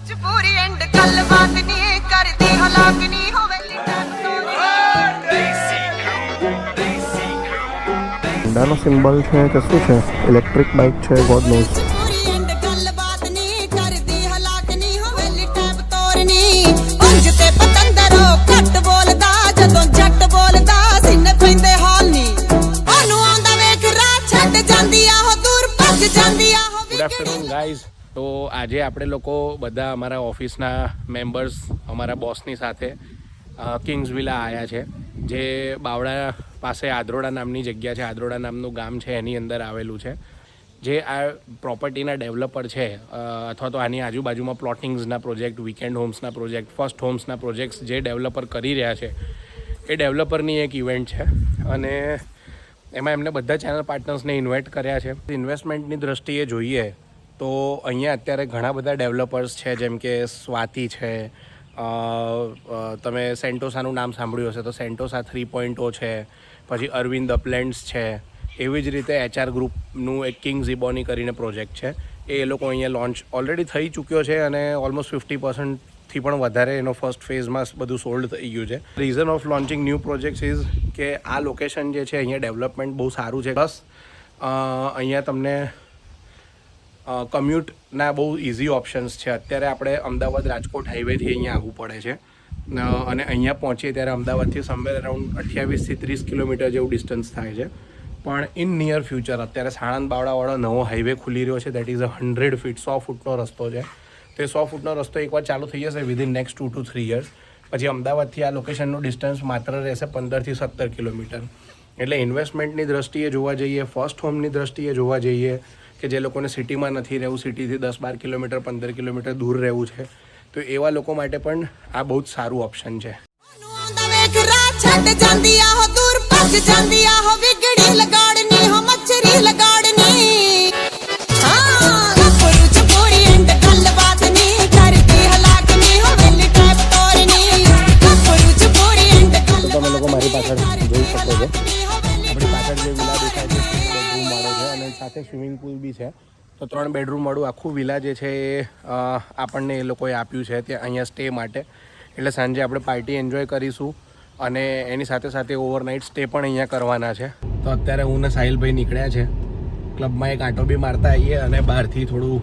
पूरी एंड गलबात नहीं करती हलाक नहीं होवे હોન્ડાનો સિમ્બોલ છે કે શું છે? ઇલેક્ટ્રિક બાઇક છે, ગોડ નોઝ. पूरी एंड गलबात नहीं करती हलाक नहीं होवे लिटाप तोरनी पंज ते पतंदरो कट बोलदा जदों जट बोलदा सिने पैंदे हाल नहीं ओनु आंदा वेख राह छड्ड जांदी आ हो दूर भज जांदी आ हो ગુડ આફ્ટરનૂન ગાઈઝ. તો આજે આપણે લોકો બધા અમારા ઓફિસના મેમ્બર્સ અમારા બોસની સાથે કિંગ્સ વિલા આવ્યા છે, જે બાવળા પાસે આદ્રોડા નામની જગ્યા છે, આદ્રોડા નામનું ગામ છે, એની અંદર આવેલું છે. જે આ પ્રોપર્ટીના ડેવલપર છે અથવા તો આની આજુબાજુમાં પ્લોટિંગ્સના પ્રોજેક્ટ, વીકેન્ડ હોમ્સના પ્રોજેક્ટ, ફર્સ્ટ હોમ્સના પ્રોજેક્ટ્સ જે ડેવલપર કરી રહ્યા છે એ ડેવલપરની એક ઇવેન્ટ છે અને એમાં એમને બધા ચેનલ પાર્ટનર્સને ઇન્વાઇટ કર્યા છે. ઇન્વેસ્ટમેન્ટની દ્રષ્ટિએ જોઈએ તો અહીંયા અત્યારે ઘણા બધા ડેવલપર્સ છે, જેમ કે સ્વાતિ છે, તમે સેન્ટોસાનું નામ સાંભળ્યું હશે તો સેન્ટોસા 3.0 છે, પછી અરવિંદ અપલેન્ડ્સ છે, એવી જ રીતે HR ગ્રુપનું એક કિંગ્સ ઇબોની કરીને પ્રોજેક્ટ છે. એ લોકો અહીંયા લોન્ચ ઓલરેડી થઈ ચૂક્યો છે અને ઓલમોસ્ટ 50%થી પણ વધારે એનો ફર્સ્ટ ફેઝમાં બધું સોલ્ડ થઈ ગયું છે. Reason of launching new projects is કે આ લોકેશન જે છે અહીંયા ડેવલપમેન્ટ બહુ સારું છે, પ્લસ અહીંયા તમને કમ્યુટના બહુ ઇઝી ઓપ્શન્સ છે. અત્યારે આપણે અમદાવાદ રાજકોટ હાઈવેથી અહીંયા આવવું પડે છે અને અહીંયા પહોંચીએ ત્યારે અમદાવાદથી સમવેર અરાઉન્ડ 28થી 30 કિલોમીટર જેવું ડિસ્ટન્સ થાય છે. પણ ઇન નિયર ફ્યુચર અત્યારે સાણંદ બાવળાવાળો નવો હાઈવે ખુલી રહ્યો છે, દેટ ઇઝ 100 ફીટ, 100 ફૂટનો રસ્તો છે. તો એ 100 ફૂટનો રસ્તો એકવાર ચાલુ થઈ જશે વિધિન નેક્સ્ટ 2 to 3 યર્સ, પછી અમદાવાદથી આ લોકેશનનું ડિસ્ટન્સ માત્ર રહેશે 15થી 17 કિલોમીટર. એટલે ઇન્વેસ્ટમેન્ટની દ્રષ્ટિએ જોવા જઈએ, ફર્સ્ટ હોમની દ્રષ્ટિએ જોવા જઈએ કે જે લોકોને સિટીમાં નથી રહેવું, સિટીથી 10-12 કિલોમીટર 15 કિલોમીટર દૂર રહેવું છે, તો એવા લોકો માટે પણ આ બહુ જ સારું ઓપ્શન છે. તમે લોકો મારી પાછળ જોઈ શકો છો, આપણી પાછળ જે વિલા દેખાય છે બેડરૂમ વાળો છે અને સાથે સ્વિમિંગ પુલ બી છે. તો 3 બેડરૂમ વાળું આખું વિલા જે છે એ આપણને એ લોકોએ આપ્યું છે ત્યાં અહીંયા સ્ટે માટે. એટલે સાંજે આપણે પાર્ટી એન્જોય કરીશું અને એની સાથે સાથે ઓવરનાઇટ સ્ટે પણ અહીંયા કરવાના છે. તો અત્યારે હું ને સાહિલભાઈ નીકળ્યા છે ક્લબમાં એક આંટો બી મારતા આવીએ અને બહારથી થોડું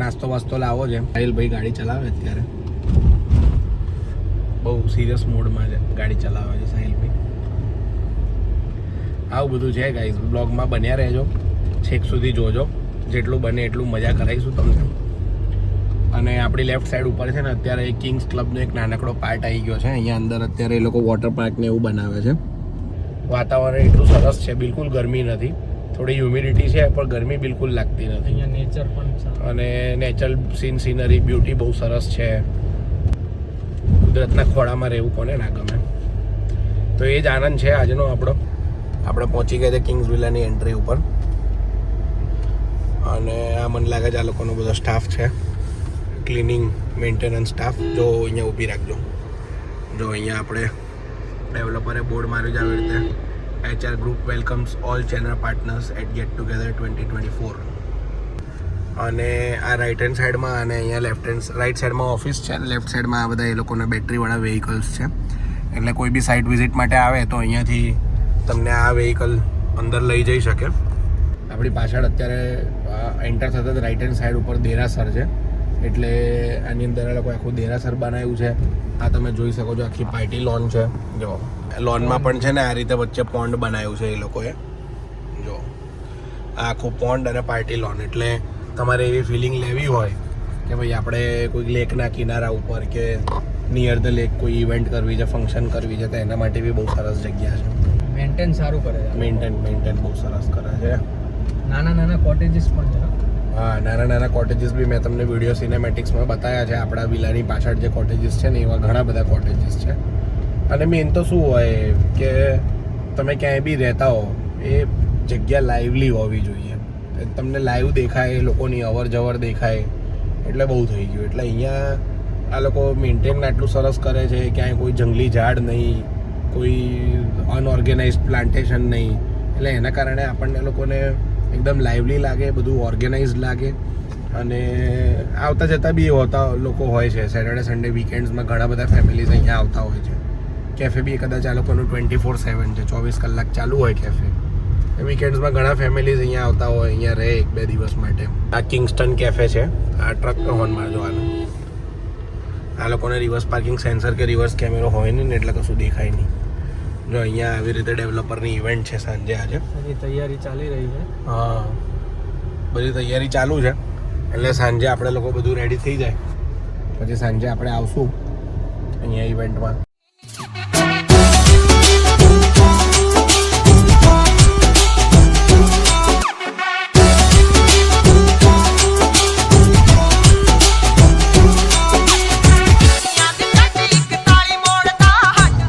નાસ્તો વાસ્તો લાવો છે. સાહિલભાઈ ગાડી ચલાવે અત્યારે, બહુ સિરિયસ મોડમાં છે, ગાડી ચલાવે છે સાહિલભાઈ. આવું બધું છે ગાઈઝ, બ્લોગમાં બન્યા રહેજો, છેક સુધી જોજો, જેટલું બને એટલું મજા કરાવીશું તમને. અને આપણી લેફ્ટ સાઈડ ઉપર છે ને અત્યારે એક કિંગ્સ ક્લબનો એક નાનકડો પાર્ટ આવી ગયો છે. અહીંયા અંદર અત્યારે એ લોકો વોટર પાર્ક ને એવું બનાવે છે. વાતાવરણ એટલું સરસ છે, બિલકુલ ગરમી નથી, થોડી હ્યુમિડિટી છે પણ ગરમી બિલકુલ લાગતી નથી. અહીંયા નેચર પણ અને નેચરલ સીનરી બ્યુટી બહુ સરસ છે. કુદરતના ખોળામાં રહેવું કોને ના ગમે. તો એ જ આનંદ છે આજનો આપણો. આપણે પહોંચી ગયા છે કિંગ્સ વિલાની એન્ટ્રી ઉપર અને આ મને લાગે છે આ લોકોનો બધો સ્ટાફ છે, ક્લિનિંગ મેન્ટેનન્સ સ્ટાફ. જો અહીંયા ઊભી રાખજો, જો અહીંયા આપણે ડેવલપરે બોર્ડ માર્યું છે આવી રીતે, HR group welcomes all channel partners at get together 2024. અને આ રાઇટ હેન્ડ સાઈડમાં અને અહીંયા રાઇટ સાઈડમાં ઓફિસ છે અને લેફ્ટ સાઈડમાં આ બધા એ લોકોના બેટરીવાળા વ્હીકલ્સ છે. એટલે કોઈ બી સાઇટ વિઝિટ માટે આવે તો અહીંયાથી તમને આ વ્હીકલ અંદર લઈ જઈ શકે. આપણી પાછળ અત્યારે એન્ટર થતાં જ રાઇટ હેન્ડ સાઈડ ઉપર દેરાસર છે, એટલે આની અંદર એ લોકો આખું દેરાસર બનાવ્યું છે. આ તમે જોઈ શકો છો, આખી પાર્ટી લોન છે. જો લોનમાં પણ છે ને આ રીતે વચ્ચે પોન્ડ બનાવ્યું છે એ લોકોએ. જો આ આખું પોન્ડ અને પાર્ટી લોન, એટલે તમારે એવી ફિલિંગ લેવી હોય કે ભાઈ આપણે કોઈ લેકના કિનારા ઉપર કે નિયર ધ લેક કોઈ ઇવેન્ટ કરવી છે, ફંક્શન કરવી છે, તો એના માટે બી બહુ સરસ જગ્યા છે. મેન્ટેન સારું કરે છે, મેન્ટેન બહુ સરસ કરે છે. નાના કોટેજીસ પણ છે. હા, નાના કોટેજીસ બી મેં તમને વિડીયો સિનેમેટિક્સમાં બતાવ્યા છે. આપણા વિલાની પાછળ જે કોટેજીસ છે ને એવા ઘણા બધા કોટેજીસ છે. અને મેઇન તો શું હોય કે તમે ક્યાંય બી રહેતા હો એ જગ્યા લાઇવલી હોવી જોઈએ, તમને લાઈવ દેખાય, લોકોની અવર જવર દેખાય, એટલે બહુ થઈ ગયું. એટલે અહીંયા આ લોકો મેન્ટેન આટલું સરસ કરે છે, ક્યાંય કોઈ જંગલી ઝાડ નહીં, કોઈ અનઓર્ગેનાઇઝડ પ્લાન્ટેશન નહીં, એટલે એના કારણે આપણને લોકોને એકદમ લાઇવલી લાગે, બધું ઓર્ગેનાઇઝ લાગે અને આવતા જતા બી હોતા લોકો હોય છે. સેટરડે સન્ડે વીકેન્ડ્સમાં ઘણા બધા ફેમિલીઝ અહીંયા આવતા હોય છે. કેફે બી કદાચ આ લોકોનું 24/7 છે, 24 કલાક ચાલુ હોય કેફે. વીકેન્ડ્સમાં ઘણા ફેમિલીઝ અહીંયા આવતા હોય, અહીંયા રહે 1-2 દિવસ માટે. આ કિંગસ્ટન કેફે છે. આ ટ્રકનો હોર્ન મારજો આનો. આ લોકોને રિવર્સ પાર્કિંગ સેન્સર કે રિવર્સ કેમેરો હોય નહીં ને એટલે કશું દેખાય નહીં. જો અહીંયા આવી રીતે ડેવલપરની ઇવેન્ટ છે સાંજે આજે. એની તૈયારી ચાલી રહી છે. હા, બધી તૈયારી ચાલુ છે. એટલે સાંજે આપણે લોકો બધું રેડી થઈ જાય પછી સાંજે આપણે આવશું અહીંયા ઇવેન્ટમાં.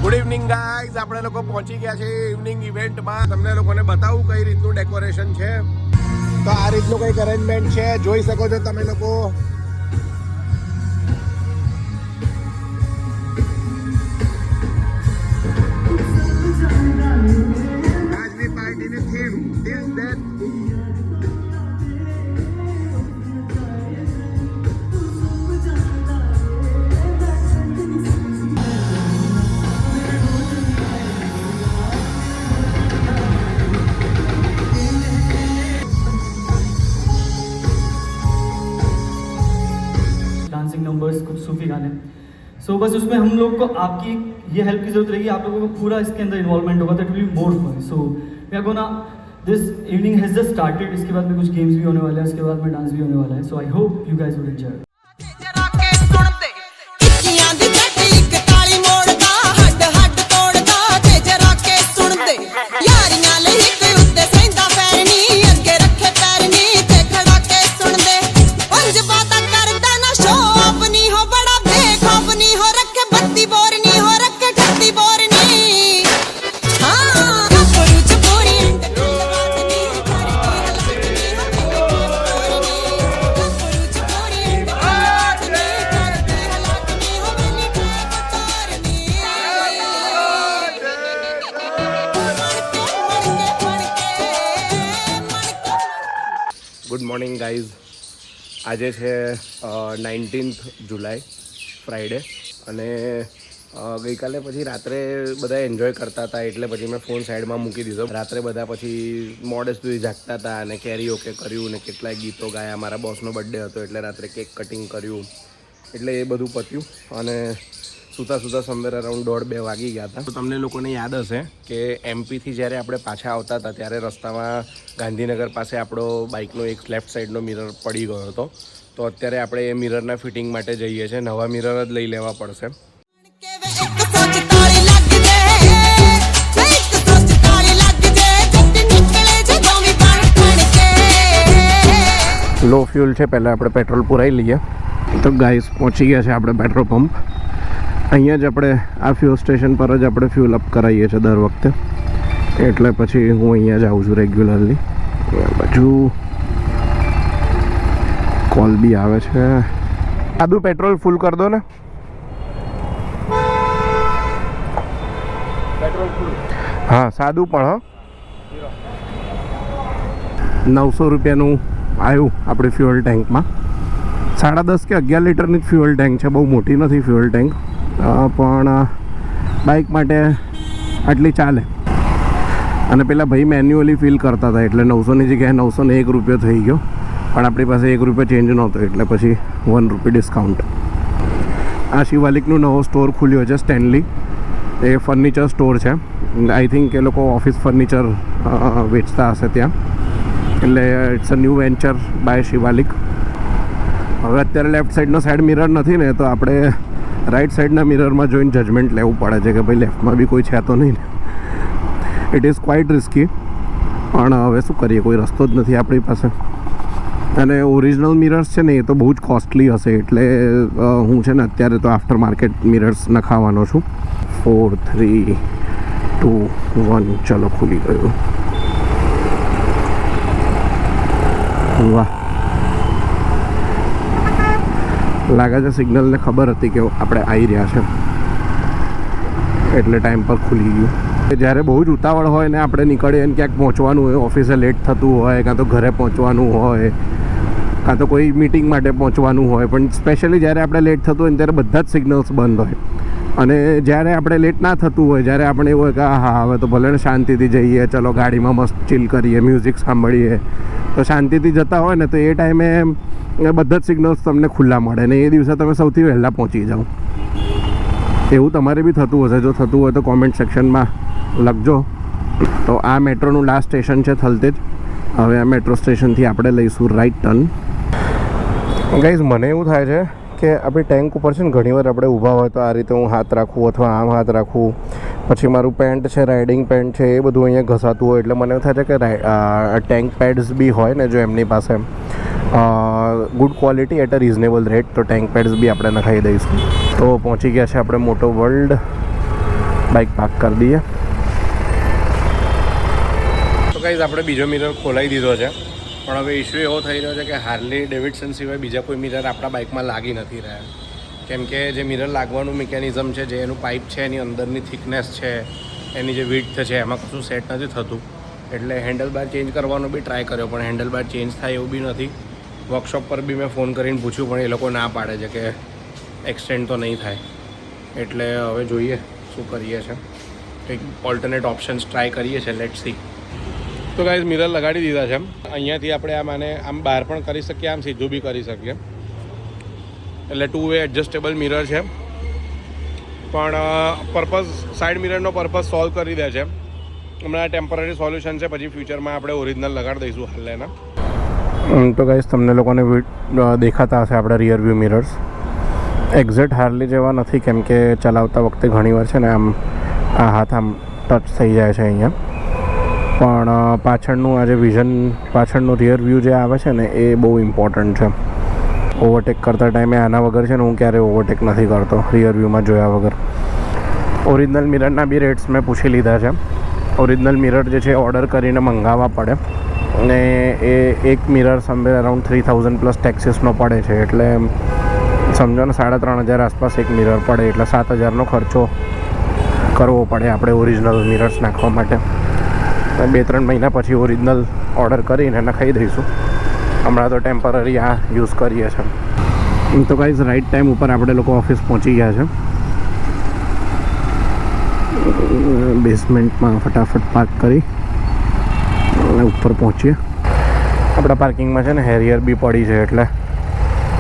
ગુડ ઇવનિંગ ગાઈઝ, આપણે લોકો પહોંચી ગયા છે ઇવનિંગ ઇવેન્ટમાં. તમને લોકોને બતાવું કઈ રીતનું ડેકોરેશન છે. તો આ રીતનું કંઈક અરેન્જમેન્ટ છે, જોઈ શકો છો તમે લોકો. આજની પાર્ટીની theme is that dancing numbers, कुछ सूफी गाने. सो बस उसमें हम लोग को आपकी ये हेल्प की जरूरत रहेगी. आप लोगों को पूरा इसके अंदर इन्वॉल्वमेंट होगा. That will be more fun. So we are gonna, this evening has just started. इसके बाद में कुछ गेम्स भी होने वाले हैं, उसके बाद में डांस भी होने वाला है. So I hope you guys would enjoy. ਜਰਾ ਕੇ ਸੁਣ ਦੇ ਟਿੱਕੀਆਂ ਦੀ ਜੱਟ ਇੱਕ ਤਾਲੀ ਮੋੜਦਾ ਹੱਡ ਹੱਡ ਤੋੜਦਾ ਤੇ ਜਰਾ ਕੇ ਸੁਣ ਦੇ ਯਾਰੀਆਂ ਲਈ ਇੱਕ ਉੱਤੇ ਸੈਂਦਾ ਪੈਰਨੀ ਅੱਗੇ ਰੱਖੇ ਪੈਰਨੀ ਤੇ ਖੜਾ ਕੇ ਸੁਣ ਦੇ ਪੰਜ ਬਾਤਾਂ ਕਰਦਾ ਨਾ ਸ਼ੋ ਆਪਣੀ ਹੋ ਬੜਾ ਬੇਖੌਫ ਨਹੀਂ ਹੋ ਰੱਖੇ 32 ਬੋਰ ਨਹੀਂ ਹੋ ਰੱਖੇ 38 ਬੋਰ ਨਹੀਂ ਹਾਂ ਗੱਭਰੂ ਚ ਪੂਰੀ ਇੰਟ ਬਾਤ ਨਹੀਂ ਕਰਦੀ ਹਲਾਕ ਨਹੀਂ ਹੋ ਗੱਭਰੂ ਚ ਪੂਰੀ ਇੰਟ ਬਾਤ ਨਹੀਂ ਕਰਦੀ ਹਲਾਕ ਨਹੀਂ ਹੋ ਮੈਨੂੰ ਤੋਰਨੀ ગુડ મોર્નિંગ ગાઈઝ. આજે છે 19th જુલાઈ, ફ્રાઈડે. અને ગઈકાલે પછી રાત્રે બધા એન્જોય કરતા હતા એટલે પછી મેં ફોન સાઈડમાં મૂકી દીધો. રાત્રે બધા પછી મોડે સુધી જાગતા હતા અને કેરી ઓકે કર્યું ને કેટલાય ગીતો ગાયા. મારા બોસનો બર્થડે હતો એટલે રાત્રે કેક કટિંગ કર્યું. એટલે એ બધું પત્યું અને સૂતા સૂતા સમવેર અરાઉન્ડ 1:30-2 વાગી ગયા હતા. તો તમને લોકોને યાદ હશે કે એમપીથી જ્યારે આપણે પાછા આવતા હતા ત્યારે રસ્તામાં ગાંધીનગર પાસે આપણો બાઇકનો એક લેફ્ટ સાઈડનો મિરર પડી ગયો હતો. તો અત્યારે આપણે એ મિરરના ફિટિંગ માટે જઈએ છીએ. નવા મિરર જ લઈ લેવા પડશે. કે વે એક સોચ તાળી ਲੱਗ ਜੇ ਇੱਕ સોચ તાળી ਲੱਗ ਜੇ ਜੱਟ ਨਿਕਲੇ ਜੇ ਦੋਵੇਂ ਬਣ ਬਣ ਕੇ લો ફ્યુલ છે, પહેલાં આપણે પેટ્રોલ પુરાઈ લઈએ. તો ગાઈસ પહોંચી ગયા છે આપણે પેટ્રોલ પંપ. અહીંયા જ આપણે આ ફ્યુલ સ્ટેશન પર જ આપણે ફ્યુલ અપ કરાવીએ છીએ દર વખતે. એટલે પછી હું અહીંયા જ આવું છું રેગ્યુલરલી. બાજુ કોલ બી આવે છે. આદુ પેટ્રોલ ફૂલ કરી દો ને. હા, સાદું પણ. હા, 900 રૂપિયાનું આવ્યું આપણે ફ્યુઅલ ટેન્કમાં. 10.5 કે 11 લીટરની જ ફ્યુઅલ ટેન્ક છે. બહુ મોટી નથી ફ્યુઅલ ટેન્ક, પણ બાઇક માટે આટલી ચાલે. અને પેલા ભાઈ મેન્યુઅલી ફિલ કરતા હતા એટલે 900ની જગ્યાએ 901 રૂપિયો થઈ ગયો. પણ આપણી પાસે 1 રૂપિયો ચેન્જ નહોતો એટલે પછી 1 રૂપિયા ડિસ્કાઉન્ટ. આ શિવાલિકનું નવો સ્ટોર ખુલ્યો છે, સ્ટેનલી. એ ફર્નિચર સ્ટોર છે. આઈ થિંક એ લોકો ઓફિસ ફર્નિચર વેચતા હશે ત્યાં. એટલે it's a new venture by Shivalik. હવે અત્યારે લેફ્ટ સાઈડનો સાઈડ મિરર નથી ને, તો આપણે રાઈટ સાઈડના મિરરમાં જોઈને જજમેન્ટ લેવું પડે છે કે ભાઈ લેફ્ટમાં બી કોઈ છે તો નહીં ને. ઇટ ઇઝ ક્વાઇટ રિસ્કી, પણ હવે શું કરીએ, કોઈ રસ્તો જ નથી આપણી પાસે. અને ઓરિજિનલ મિરર્સ છે ને એ તો બહુ જ કોસ્ટલી હશે. એટલે હું છે ને અત્યારે તો આફ્ટર માર્કેટ મિરર્સ નખાવાનો છું. 4 3 2 1 ચલો, ખુલી ગયું. વાહ, લાગે છે સિગ્નલને ખબર હતી કે આપણે આવી રહ્યા છે એટલે ટાઈમ પર ખુલી ગયું. જ્યારે બહુ જ ઉતાવળ હોય ને આપણે નીકળીએ અને ક્યાંક પહોંચવાનું હોય, ઓફિસે લેટ થતું હોય, કાં તો ઘરે પહોંચવાનું હોય, કાં તો કોઈ મીટિંગ માટે પહોંચવાનું હોય, પણ સ્પેશિયલી જ્યારે આપણે લેટ થતું હોય ને ત્યારે બધા જ સિગ્નલ્સ બંધ હોય. અને જ્યારે આપણે લેટ ના થતું હોય, જ્યારે આપણે એવું હોય કે હા હવે તો ભલે ને શાંતિથી જઈએ, ચલો ગાડીમાં મસ્ત ચીલ કરીએ, મ્યુઝિક સાંભળીએ, તો શાંતિથી જતા હોય ને તો એ ટાઈમે બધા જ સિગ્નલ્સ તમને ખુલ્લા મળે ને એ દિવસે તમે સૌથી વહેલા પહોંચી જાઓ. એવું તમારે બી થતું હશે. જો થતું હોય તો કોમેન્ટ સેક્શનમાં લખજો. તો આ મેટ્રોનું લાસ્ટ સ્ટેશન છે થલતેજ. હવે આ મેટ્રો સ્ટેશનથી આપણે લઈશું રાઈટ ટર્ન. ગાઈઝ, મને એવું થાય છે કે આપણી ટેન્ક ઉપર છે ને ઘણીવાર આપણે ઊભા હોય તો આ રીતે હું હાથ રાખું અથવા આમ હાથ રાખું, પછી મારું પેન્ટ છે, રાઇડિંગ પેન્ટ છે, એ બધું અહીંયા ઘસાતું હોય. એટલે મને એવું થાય છે કે ટેન્ક પેડ્સ બી હોય ને જો એમની પાસે good quality at a reasonable rate, તો ટેન્ક પેડ્સ બી આપણે નખાઈ દઈશું. તો પહોંચી ગયા છે આપણે મોટો વર્લ્ડ. બાઇક પાર્ક કરી દઈએ. તો ગાઈઝ, આપણે બીજો મિરર ખોલાવી દીધો છે, પણ હવે ઇશ્યુ એવો થઈ રહ્યો છે કે હાર્લી ડેવિડસન સિવાય બીજા કોઈ મિરર આપણા બાઇકમાં લાગી નથી રહ્યા. કેમ કે જે મિરર લાગવાનું મિકેનિઝમ છે, જે એનું પાઇપ છે, એની અંદરની થિકનેસ છે, એની જે વિડ્થ છે, એમાં કશું સેટ નથી થતું. એટલે હેન્ડલ બાર ચેન્જ કરવાનો બી ટ્રાય કર્યો, પણ હેન્ડલ બાર ચેન્જ થાય એવું બી નથી. વર્કશોપ પર બી મેં ફોન કરીને પૂછ્યું, પણ એ લોકો ના પાડે છે કે એક્સટેન્ડ તો નહીં થાય. એટલે હવે જોઈએ શું કરીએ છીએ, કંઈક ઓલ્ટરનેટ ઓપ્શન્સ ટ્રાય કરીએ છીએ. Let's see. તો ગાઈઝ, મિરર લગાડી દીધા છે. અહીંયાથી આપણે આમ બહાર પણ કરી શકીએ, આમ સીધું બી કરી શકીએ. એટલે 2 વે એડજસ્ટેબલ મિરર છે, પણ પર્પઝ સાઇડ મિરરનો પર્પઝ સોલ્વ કરી દે છે. હમણાં ટેમ્પરરી સોલ્યુશન છે, પછી ફ્યુચરમાં આપણે ઓરિજિનલ લગાડી દઈશું હાલ એના. તો ગાઈઝ, તમને લોકોને દેખાતા હશે આપણે rear view mirrors. Exact Harley જેવા નથી, કેમ કે ચલાવતા વખતે ઘણીવાર છે ને આમ આ હાથ આમ ટચ થઈ જાય છે અહીંયા. પણ પાછળનું આ જે વિઝન, પાછળનું રિયર વ્યૂ જે આવે છે ને એ બહુ ઇમ્પોર્ટન્ટ છે. ઓવરટેક કરતા ટાઈમે આના વગર છે ને હું ક્યારેય ઓવરટેક નથી કરતો રિયર વ્યૂમાં જોયા વગર. ઓરિજિનલ મિરરના બી રેટ્સ મેં પૂછી લીધા છે. ઓરિજિનલ મિરર જે છે ઓર્ડર કરીને મંગાવવા પડે, અને એ એક મિરર સમવેર અરાઉન્ડ 3000 પ્લસ ટેક્સીસનો પડે છે. એટલે સમજો ને 3500 આસપાસ એક મિરર પડે, એટલે 7000નો ખર્ચો કરવો પડે આપણે ઓરિજિનલ મિરર્સ નાખવા માટે. 2-3 મહિના પછી ઓરિજિનલ ઓર્ડર કરીને નખાઈ દઈશું. હમણાં તો ટેમ્પરરી આ યુઝ કરીએ છીએ. તો ગાઈઝ, રાઈટ ટાઈમ ઉપર આપણે લોકો ઓફિસ પહોંચી ગયા છે. બેસમેન્ટમાં ફટાફટ પાર્ક કરી અને ઉપર પહોંચીએ. આપણા પાર્કિંગમાં છે ને હેરિયર બી પડી છે, એટલે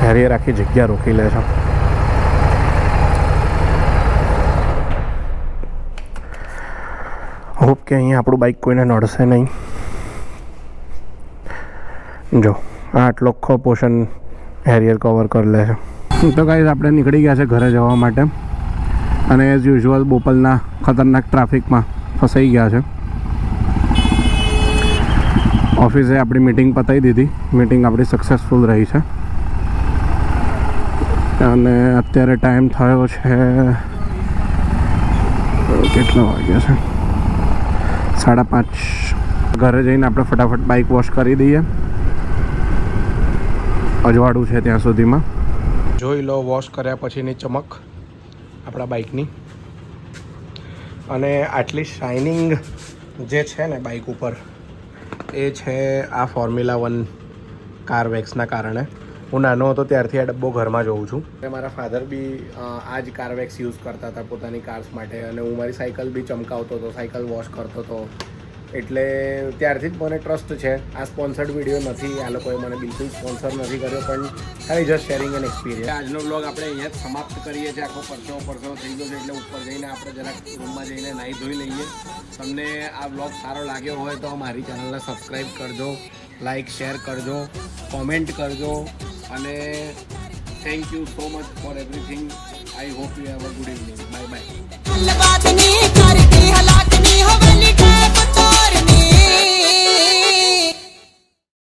હેરિયર આખી જગ્યા રોકી લે છે. હોપ કે અહીંયા આપણું બાઇક કોઈને નડશે નહીં. જો આટલો આખો પોર્શન હેરિયર કવર કરી લે છે. તો ગાઈઝ, આપણે નીકળી ગયા છે ઘરે જવા માટે, અને એઝ યુઝ્યુઅલ બોપલના ખતરનાક ટ્રાફિકમાં ફસાઈ ગયા છે. ઓફિસે આપણી મિટિંગ પતાવી દીધી. મિટિંગ આપણી સક્સેસફુલ રહી છે. અને અત્યારે ટાઈમ થયો છે, કેટલા વાગ્યા છે? 5:30. ઘરે જઈને આપણે ફટાફટ બાઇક વોશ કરી દઈએ. અજવાળું છે ત્યાં સુધીમાં. જોઈ લો વોશ કર્યા પછીની ચમક આપણા બાઇકની. અને આટલી શાઇનિંગ જે છે ને બાઇક ઉપર, એ છે આ ફોર્મ્યુલા 1 કાર વેક્સના કારણે. હું નાનો હતો ત્યારથી આ ડબ્બો ઘરમાં જોઉં છું. મારા ફાધર બી આ જ કાર વેક્સ યુઝ કરતા હતા પોતાની કાર્સ માટે, અને હું મારી સાયકલ બી ચમકાવતો હતો, સાયકલ વોશ કરતો હતો. એટલે ત્યારથી જ મને ટ્રસ્ટ છે. આ સ્પોન્સર્ડ વિડીયો નથી, આ લોકોએ મને બિલકુલ સ્પોન્સર નથી કર્યો, પણ ખાલી જસ્ટ શેરિંગ એન એક્સપિરિયન્સ. આજનો બ્લોગ આપણે અહીંયા જ સમાપ્ત કરીએ છીએ. આખો પરસો થઈ ગયો છે, એટલે ઉપર જઈને આપણે જરાક રૂમમાં જઈને નાહી ધોઈ લઈએ. તમને આ બ્લોગ સારો લાગ્યો હોય તો મારી ચેનલને સબસ્ક્રાઈબ કરજો, લાઇક શેર કરજો, કોમેન્ટ કરજો, અને thank you so much for everything. I hope you have a good evening. Bye bye.